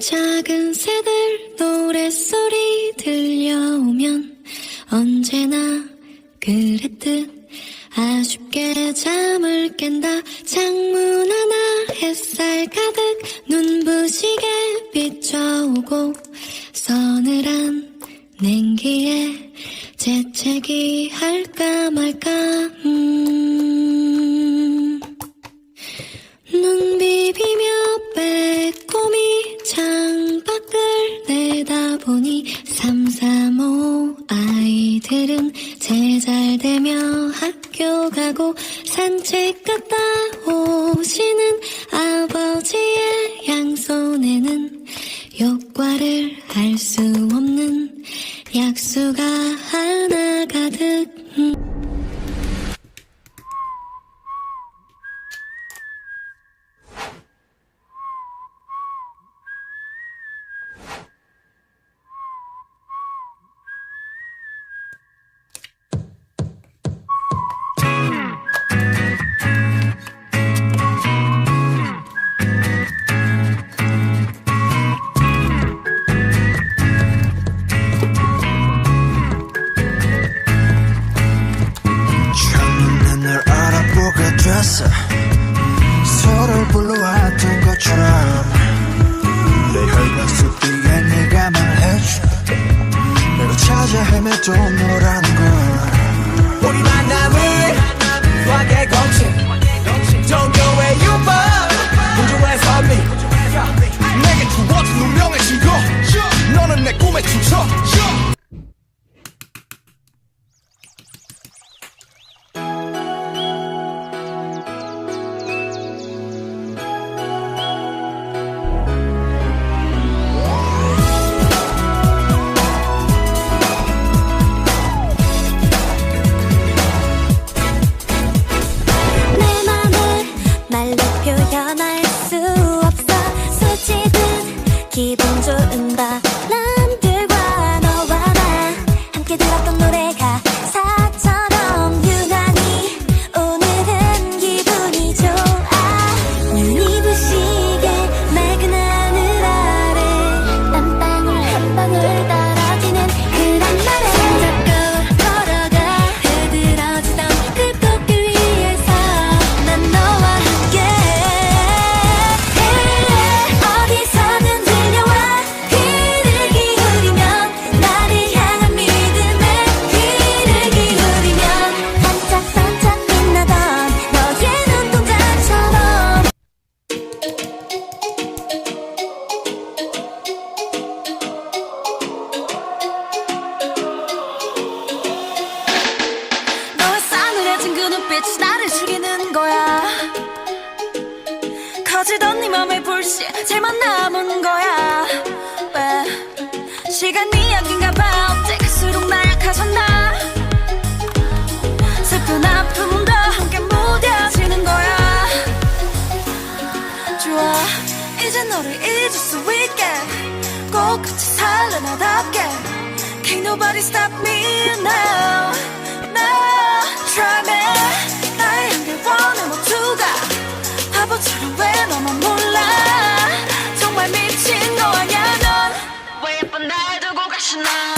작은 새들 노랫소리 들려오면 언제나 그랬듯 아쉽게 잠을 깬다. 창문 하나 햇살 가득 눈부시게 비춰오고 서늘한 냉기에 재채기 할까 말까. 눈 비비며 빼꼼히 창밖을 내다보니 335 아이들은 제잘되며 학교 가고 산책 갔다 오시는 아버지의 양손에는 효과를 할 수 없는 약수가 하나 가득. 서로를 불러왔던 것처럼 내 혈관 속 뒤에 네가 말해줘 내가 찾아 헤매도 너라는 걸. 우리 만남은 과거의 공식 Don't go where you are 공중의 선미 내게 주어진 운명의 증거 너는 내 꿈의 춤춰. 표현할 수 없어 스치듯 기분 좋은 바람들과 너와 나 함께 들었던 노래가 사처럼 유난히 오늘은 기분이 좋아. 눈이 부시게 맑은 하늘 아래 땀방울 한 방울 떨어지는 그런 날에 손잡고 걸어가 흐드러지던 그 꽃길 위에서 난 너와 함께. 그 눈빛이 나를 죽이는 거야. 커지던 네 맘의 불씨 제만 남은 거야. 왜 시간이 약인가 봐. 어째 갈수록 나약해졌나. 슬픈 아픔도 함께 무뎌지는 거야. 좋아 이제 너를 잊을 수 있게 꼭 같이 살래 나답게. Can't nobody stop me now. Try me 나의 향기를 원해 모두가 바보처럼 왜 너만 몰라. 정말 미친 거 아냐 넌 왜 예쁜 날 두고 가시나.